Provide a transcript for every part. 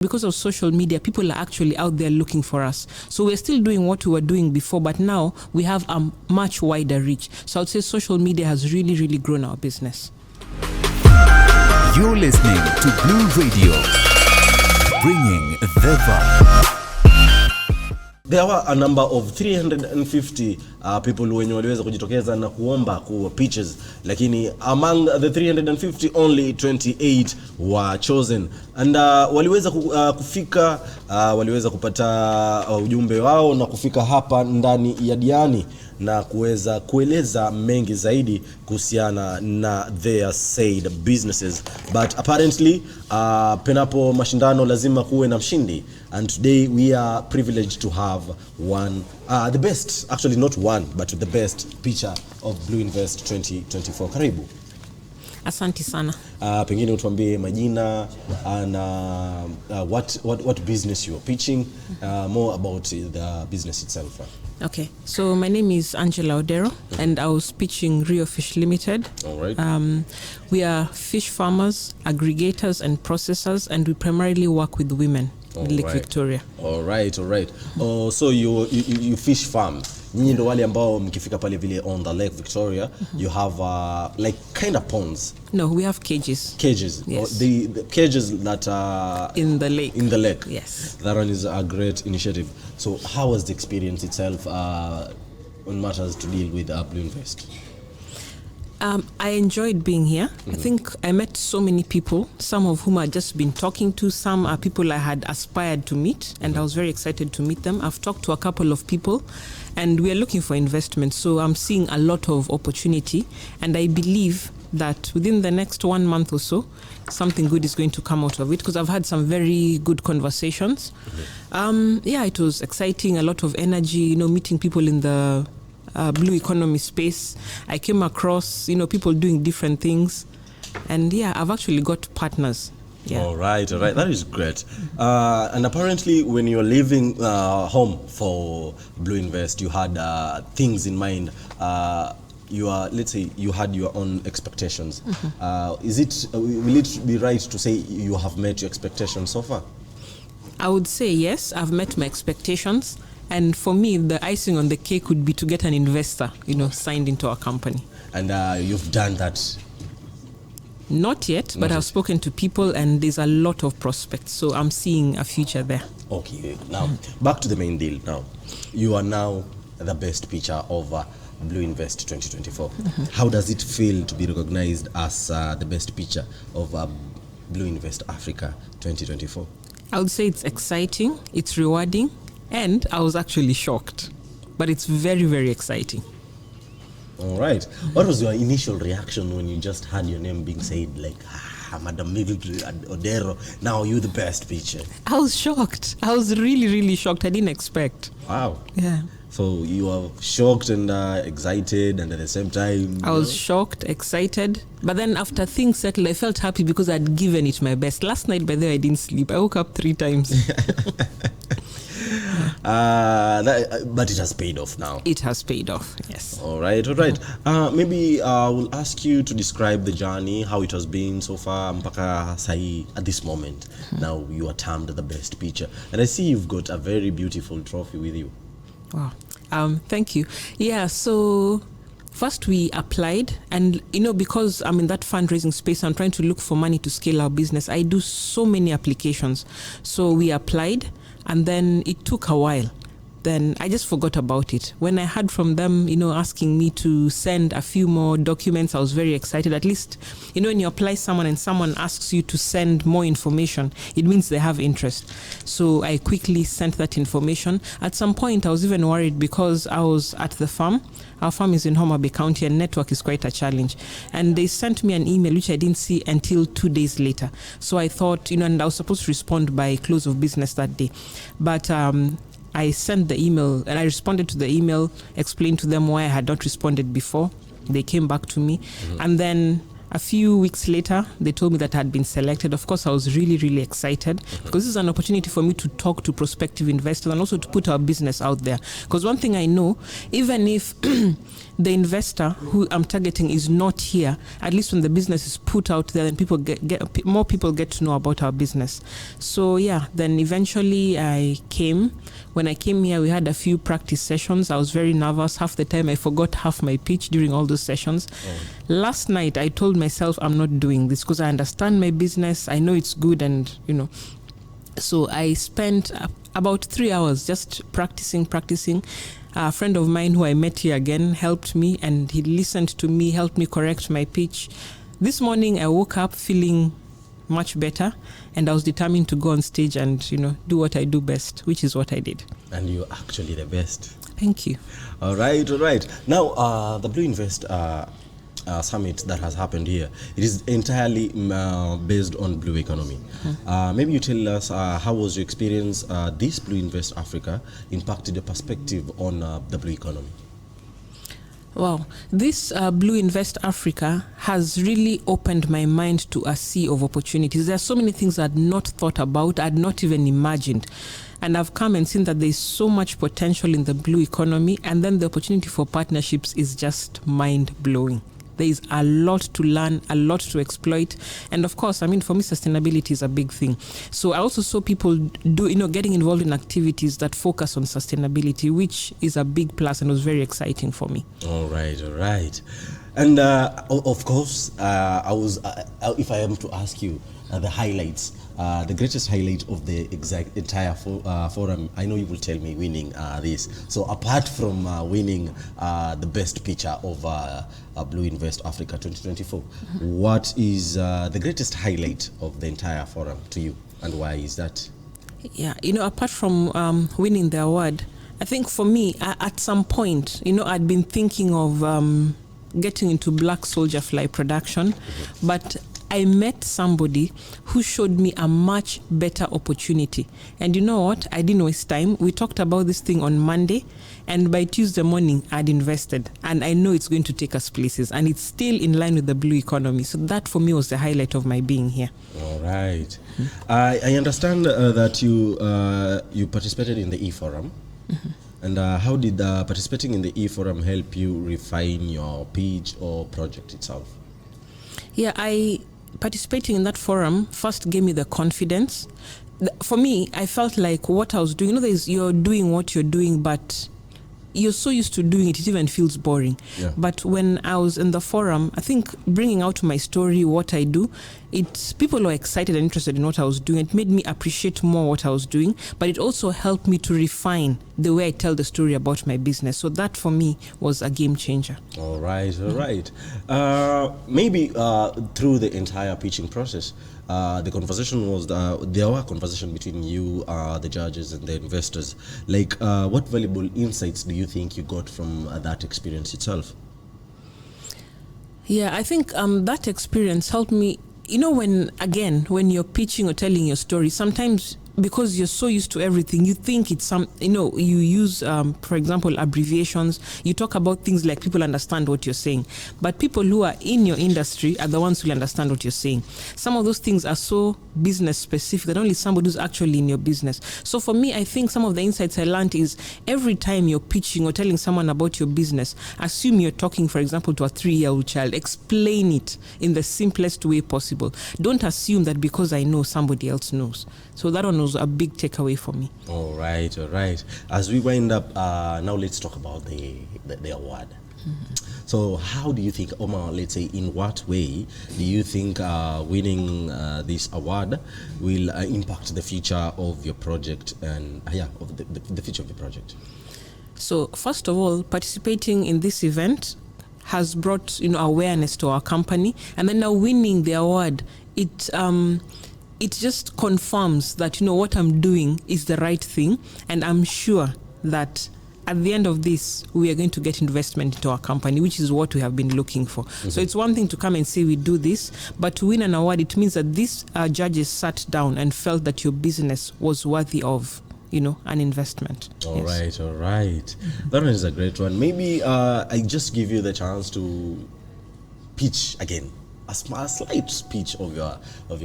Because of social media, people are actually out there looking for us. So we're still doing what we were doing before, but now we have a much wider reach. So I would say social media has really, really grown our business. You're listening to Blue Radio, bringing the vibe. There were a number of 350 people wenye waliweza kujitokeza na kuomba kwa pitches, lakini among the 350 only 28 were chosen, and waliweza kufika, waliweza kupata ujumbe wao na kufika hapa ndani ya Diani na kuweza kueleza mengi zaidi kuhusiana na their said businesses. But apparently penapo mashindano lazima kuwe na mshindi, and today we are privileged to have one, the best, actually not one, but the best pitcher of Blue Invest 2024. Karibu. Asante sana. Pengine utuambie majina na what business you are pitching, more about the business itself. Okay, so my name is Angela Odera, and I was pitching Rio Fish Limited. All right. We are fish farmers, aggregators, and processors, and we primarily work with women in Lake Victoria. All right. Oh, so you fish farm. Nyinyi ndo wale ambao mkifika pale vile on the Lake Victoria, you have like kind of ponds. No, we have cages. Cages. Yes. The cages that are in the lake. In the lake. Yes. That one is a great initiative. So how was the experience itself on matters to deal with Blue Invest? I enjoyed being here. I think I met so many people, some of whom I'd just been talking to, some are people I had aspired to meet, and I was very excited to meet them. I've talked to a couple of people, and we are looking for investment, so I'm seeing a lot of opportunity, and I believe that within the next 1 month or so, something good is going to come out of it, because I've had some very good conversations. It was exciting, a lot of energy, meeting people in the blue economy space. I came across, people doing different things, and I've actually got partners. Yeah. All right. That is great. And apparently, when you're leaving home for Blue Invest, you had things in mind. Let's say you had your own expectations. Will it be right to say you have met your expectations so far? I would say yes, I've met my expectations. And for me, the icing on the cake would be to get an investor, signed into our company. And you've done that? Not yet, but I've spoken to people, and there's a lot of prospects. So I'm seeing a future there. Okay, now back to the main deal. Now, you are now the best pitcher of Blue Invest 2024. How does it feel to be recognized as the best pitcher of Blue Invest Africa 2024? I would say it's exciting, it's rewarding, and I was actually shocked. But it's very, very exciting. All right. What was your initial reaction when you just had your name being said, like, Madam Odera, now you're the best pitcher? I was shocked. I was really, really shocked. I didn't expect. Wow. Yeah. So you were shocked and excited, and at the same time... I was shocked, excited. But then after things settled, I felt happy because I'd given it my best. Last night, by the way, I didn't sleep. I woke up 3 times. But it has paid off now. It has paid off, yes. All right. Maybe I will ask you to describe the journey, how it has been so far, mpaka sahi at this moment. Now you are termed the best pitcher, and I see you've got a very beautiful trophy with you. Wow. Thank you. Yeah, so first we applied, and because I'm in that fundraising space, I'm trying to look for money to scale our business. I do so many applications. So we applied, and then it took a while. Then I just forgot about it. When I heard from them, asking me to send a few more documents, I was very excited. At least, when you apply someone and someone asks you to send more information, it means they have interest. So I quickly sent that information. At some point, I was even worried because I was at the farm. Our farm is in Homa Bay County, and network is quite a challenge. And they sent me an email, which I didn't see until 2 days later. So I thought, and I was supposed to respond by close of business that day. But I sent the email, and I responded to the email, explained to them why I had not responded before. They came back to me. And then A few weeks later, they told me that I had been selected. Of course, I was really, really excited because this is an opportunity for me to talk to prospective investors and also to put our business out there. Because one thing I know, even if the investor who I'm targeting is not here, at least when the business is put out there, then people get more people get to know about our business. So yeah, then eventually I came. When I came here, we had a few practice sessions. I was very nervous. Half the time I forgot half my pitch during all those sessions. Last night I told myself I'm not doing this because I understand my business. I know it's good, and so I spent about 3 hours just practicing. A friend of mine who I met here again helped me, and he listened to me, helped me correct my pitch. This morning I woke up feeling much better, and I was determined to go on stage and do what I do best, which is what I did. And you're actually the best. Thank you. All right. Now, the Blue Invest summit that has happened here, it is entirely based on blue economy. Maybe you tell us how was your experience, this Blue Invest Africa impacted your perspective on the blue economy? Wow, this Blue Invest Africa has really opened my mind to a sea of opportunities. There are so many things I'd not thought about, I'd not even imagined. And I've come and seen that there's so much potential in the blue economy, and then the opportunity for partnerships is just mind-blowing. There is a lot to learn, a lot to exploit. And of course, for me, sustainability is a big thing. So I also saw people getting involved in activities that focus on sustainability, which is a big plus and was very exciting for me. All right. And of course, if I am to ask you the highlights, the greatest highlight of the entire forum, I know you will tell me winning this. So apart from winning the best pitcher of Blue Invest Africa 2024, what is the greatest highlight of the entire forum to you, and why is that? Yeah, apart from winning the award, I think for me, at some point, I'd been thinking of getting into black soldier fly production, but I met somebody who showed me a much better opportunity. And you know what? I didn't waste time. We talked about this thing on Monday, and by Tuesday morning, I'd invested. And I know it's going to take us places, and it's still in line with the blue economy. So that for me was the highlight of my being here. All right. I understand that you participated in the e-forum. And how did participating in the e-forum help you refine your pitch or project itself? Yeah, participating in that forum first gave me the confidence. For me, I felt like what I was doing, you're doing what you're doing, but you're so used to doing it, it even feels boring. Yeah. But when I was in the forum, I think bringing out my story, what I do, people were excited and interested in what I was doing. It made me appreciate more what I was doing, but it also helped me to refine the way I tell the story about my business. So that for me was a game changer. All right. Maybe through the entire pitching process, the conversation was there were conversation between you, the judges, and the investors. Like, what valuable insights do you think you got from that experience itself? Yeah, I think that experience helped me. When you're pitching or telling your story, sometimes because you're so used to everything, you think it's you use, for example, abbreviations. You talk about things like people understand what you're saying. But people who are in your industry are the ones who understand what you're saying. Some of those things are so business specific that only somebody who's actually in your business. So for me, I think some of the insights I learned is every time you're pitching or telling someone about your business, assume you're talking, for example, to a 3-year-old child. Explain it in the simplest way possible. Don't assume that because I know, somebody else knows. So that one was a big takeaway for me. All right. As we wind up, now let's talk about the award. So how do you think, Omar, let's say, in what way do you think winning this award will impact the future of your project and of the future of your project? So first of all, participating in this event has brought awareness to our company, and then now winning the award, it just confirms that what I'm doing is the right thing, and I'm sure that at the end of this we are going to get investment into our company, which is what we have been looking for. So it's one thing to come and say we do this, but to win an award, it means that these judges sat down and felt that your business was worthy of an investment. All right. That one is a great one. Maybe I just give you the chance to pitch again a slight speech of your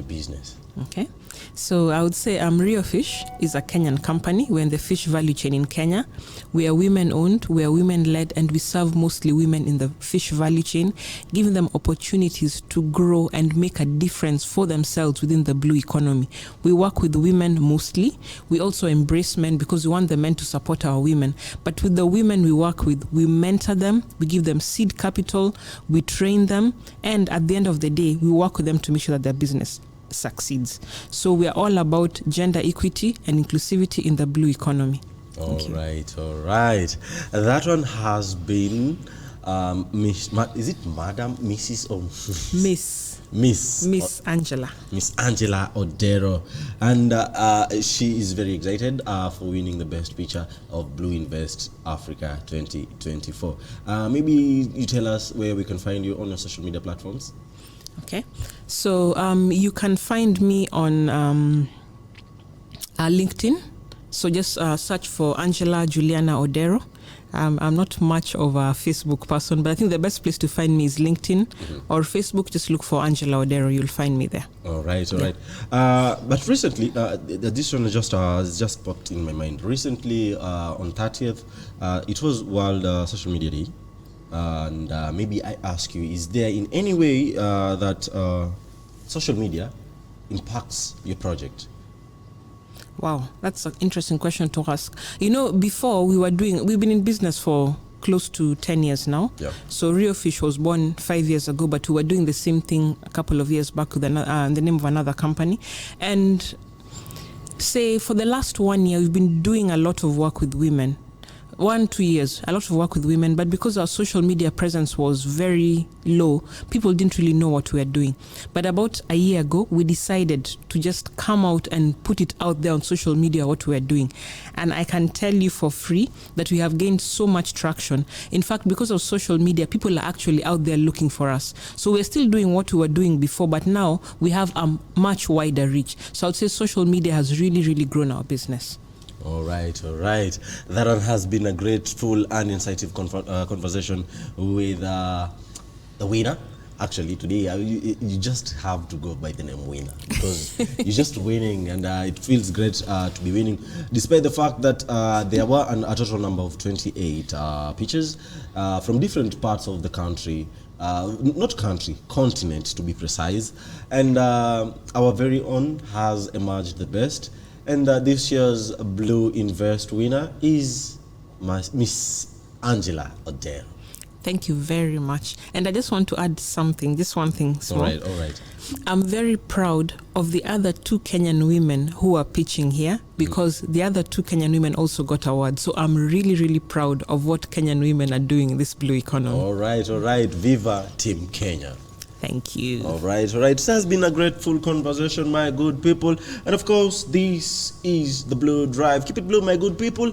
business. Okay. So I would say Rio Fish is a Kenyan company. We're in the fish value chain in Kenya. We are women-owned, we are women-led, and we serve mostly women in the fish value chain, giving them opportunities to grow and make a difference for themselves within the blue economy. We work with women mostly. We also embrace men because we want the men to support our women. But with the women we work with, we mentor them, we give them seed capital, we train them, and at the end of the day, we work with them to make sure that their business succeeds. So we are all about gender equity and inclusivity in the blue economy. All right. That one has been is it Madam, Mrs. or Miss Angela. Miss Angela Odera, and she is very excited for winning the Best Picture of Blue Invest Africa 2024. Maybe you tell us where we can find you on your social media platforms. Okay, so you can find me on LinkedIn. So just search for Angela Juliana Odero. I'm not much of a Facebook person, but I think the best place to find me is LinkedIn or Facebook. Just look for Angela Odero. You'll find me there. All right. But recently, this one just popped in my mind. Recently, on 30th, it was World Social Media Day. And maybe I ask you, is there in any way that social media impacts your project? Wow, that's an interesting question to ask. Before we've been in business for close to 10 years now. Yeah. So Rio Fish was born 5 years ago, but we were doing the same thing a couple of years back with the name of another company. And say for the last 1 year, we've been doing a lot of work with women. 1-2 years, a lot of work with women, but because our social media presence was very low, people didn't really know what we were doing. But about a year ago, we decided to just come out and put it out there on social media what we were doing. And I can tell you for free that we have gained so much traction. In fact, because of social media, people are actually out there looking for us. So we're still doing what we were doing before, but now we have a much wider reach. So I would say social media has really, really grown our business. All right. That one has been a grateful and insightful conversation with the winner. Actually, today you just have to go by the name winner because you're just winning, and it feels great to be winning, despite the fact that there were a total number of 28 pitches from different parts of the country. Continent to be precise, and our very own has emerged the best. And this year's Blue Invest winner is Miss Angela Odera. Thank you very much. And I just want to add something, just one thing small. All right. I'm very proud of the other 2 Kenyan women who are pitching here because the other 2 Kenyan women also got awards. So I'm really, really proud of what Kenyan women are doing in this blue economy. All right. Viva Team Kenya. Thank you. All right. This has been a grateful conversation, my good people. And of course, this is the Blue Drive. Keep it blue, my good people.